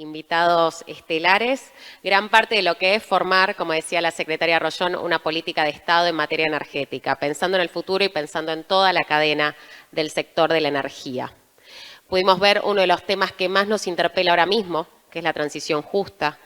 invitados estelares, gran parte de lo que es formar, como decía la secretaria Rollón, una política de Estado en materia energética, pensando en el futuro y pensando en toda la cadena del sector de la energía. Pudimos ver uno de los temas que más nos interpela ahora mismo, que es la transición justa,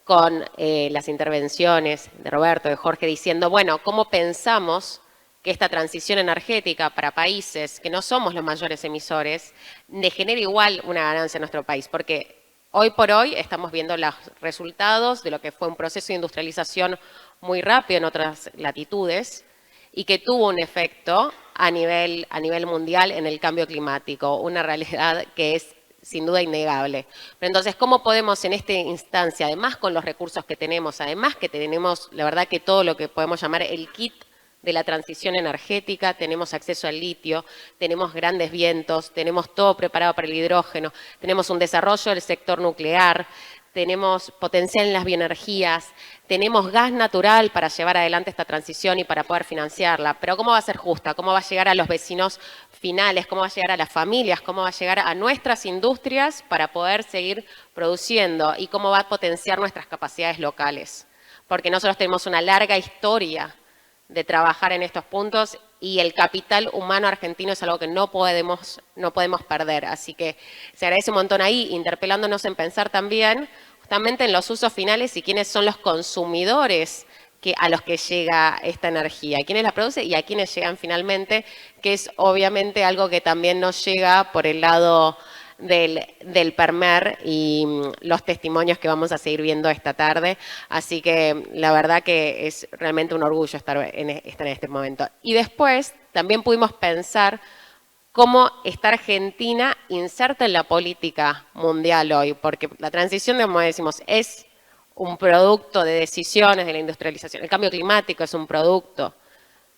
con las intervenciones de Roberto, de Jorge, diciendo, bueno, ¿cómo pensamos que esta transición energética para países que no somos los mayores emisores, le genere igual una ganancia en nuestro país? Porque hoy por hoy estamos viendo los resultados de lo que fue un proceso de industrialización muy rápido en otras latitudes y que tuvo un efecto a nivel mundial en el cambio climático, una realidad que es sin duda innegable. Pero entonces, ¿cómo podemos en esta instancia, además con los recursos que tenemos, además que tenemos, la verdad que todo lo que podemos llamar el kit de la transición energética, tenemos acceso al litio, tenemos grandes vientos, tenemos todo preparado para el hidrógeno, tenemos un desarrollo del sector nuclear, tenemos potencial en las bioenergías, tenemos gas natural para llevar adelante esta transición y para poder financiarla, pero ¿cómo va a ser justa? ¿Cómo va a llegar a los vecinos finales? ¿Cómo va a llegar a las familias? ¿Cómo va a llegar a nuestras industrias para poder seguir produciendo? ¿Y cómo va a potenciar nuestras capacidades locales? Porque nosotros tenemos una larga historia de trabajar en estos puntos y el capital humano argentino es algo que no podemos perder. Así que se agradece un montón ahí, interpelándonos en pensar también justamente en los usos finales y quiénes son los consumidores a los que llega esta energía, quiénes la producen y a quiénes llegan finalmente, que es obviamente algo que también nos llega por el lado del PERMER y los testimonios que vamos a seguir viendo esta tarde. Así que la verdad que es realmente un orgullo estar en este momento. Y después también pudimos pensar cómo está Argentina inserta en la política mundial hoy, porque la transición, como decimos, es un producto de decisiones de la industrialización. El cambio climático es un producto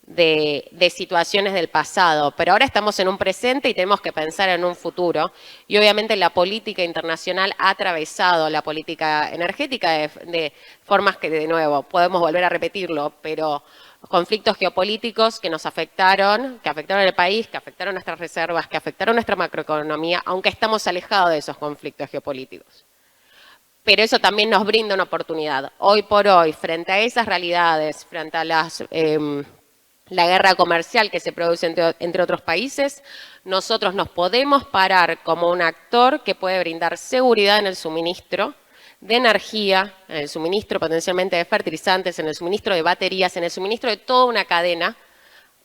de situaciones del pasado, pero ahora estamos en un presente y tenemos que pensar en un futuro. Y obviamente la política internacional ha atravesado la política energética de formas que, de nuevo, podemos volver a repetirlo, pero conflictos geopolíticos que nos afectaron, que afectaron el país, que afectaron nuestras reservas, que afectaron nuestra macroeconomía, aunque estamos alejados de esos conflictos geopolíticos. Pero eso también nos brinda una oportunidad. Hoy por hoy, frente a esas realidades, frente a la guerra comercial que se produce entre otros países, nosotros nos podemos parar como un actor que puede brindar seguridad en el suministro de energía, en el suministro potencialmente de fertilizantes, en el suministro de baterías, en el suministro de toda una cadena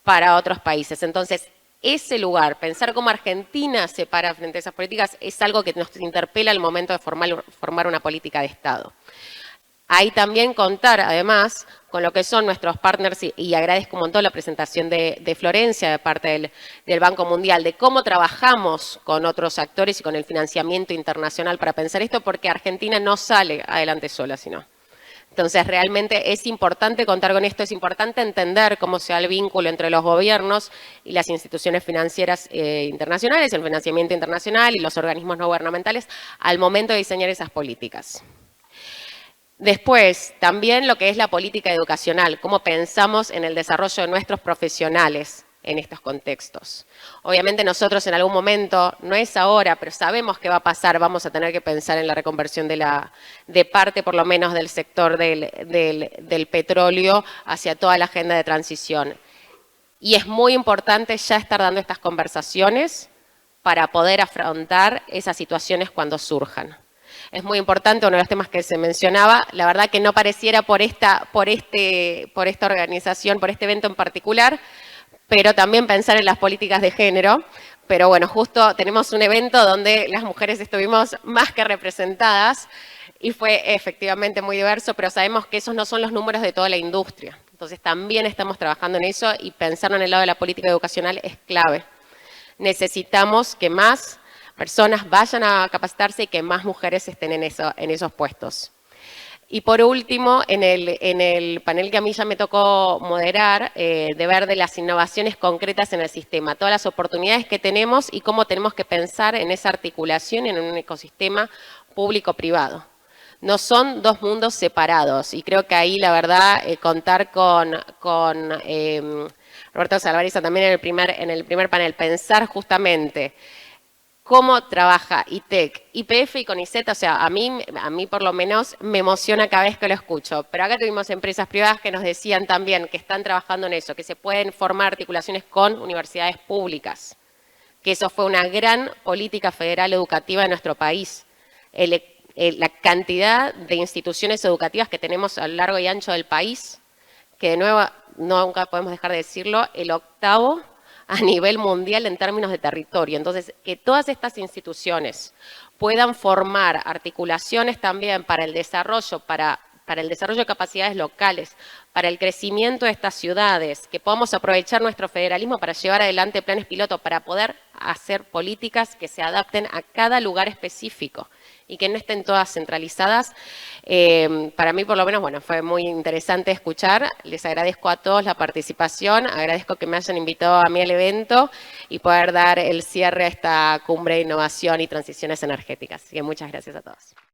para otros países. Entonces, ese lugar, pensar cómo Argentina se para frente a esas políticas, es algo que nos interpela al momento de formar una política de Estado. Ahí también contar, además, con lo que son nuestros partners, y agradezco un montón la presentación de Florencia, de parte del Banco Mundial, de cómo trabajamos con otros actores y con el financiamiento internacional para pensar esto, porque Argentina no sale adelante sola, sino. Entonces, realmente es importante contar con esto, es importante entender cómo se da el vínculo entre los gobiernos y las instituciones financieras internacionales, el financiamiento internacional y los organismos no gubernamentales al momento de diseñar esas políticas. Después, también lo que es la política educacional, cómo pensamos en el desarrollo de nuestros profesionales en estos contextos. Obviamente nosotros en algún momento, no es ahora, pero sabemos que va a pasar, vamos a tener que pensar en la reconversión de parte por lo menos del sector del petróleo hacia toda la agenda de transición. Y es muy importante ya estar dando estas conversaciones para poder afrontar esas situaciones cuando surjan. Es muy importante, uno de los temas que se mencionaba, la verdad que no pareciera por esta organización, por este evento en particular, pero también pensar en las políticas de género. Pero bueno, justo tenemos un evento donde las mujeres estuvimos más que representadas y fue efectivamente muy diverso, pero sabemos que esos no son los números de toda la industria. Entonces también estamos trabajando en eso y pensarlo en el lado de la política educacional es clave. Necesitamos que más personas vayan a capacitarse y que más mujeres estén en esos puestos. Y por último, en el panel que a mí ya me tocó moderar, de ver de las innovaciones concretas en el sistema, todas las oportunidades que tenemos y cómo tenemos que pensar en esa articulación en un ecosistema público-privado. No son dos mundos separados y creo que ahí la verdad contar con Roberto Salvareza también en el primer panel, pensar justamente cómo trabaja ITEC, YPF y CONICET, o sea, a mí por lo menos me emociona cada vez que lo escucho. Pero acá tuvimos empresas privadas que nos decían también que están trabajando en eso, que se pueden formar articulaciones con universidades públicas, que eso fue una gran política federal educativa de nuestro país. La cantidad de instituciones educativas que tenemos a lo largo y ancho del país, que de nuevo nunca podemos dejar de decirlo, el octavo a nivel mundial en términos de territorio. Entonces, que todas estas instituciones puedan formar articulaciones también para el desarrollo, para el desarrollo de capacidades locales, para el crecimiento de estas ciudades, que podamos aprovechar nuestro federalismo para llevar adelante planes piloto, para poder hacer políticas que se adapten a cada lugar específico y que no estén todas centralizadas. Para mí, por lo menos, bueno, fue muy interesante escuchar. Les agradezco a todos la participación, agradezco que me hayan invitado a mí al evento y poder dar el cierre a esta cumbre de innovación y transiciones energéticas. Así que muchas gracias a todos.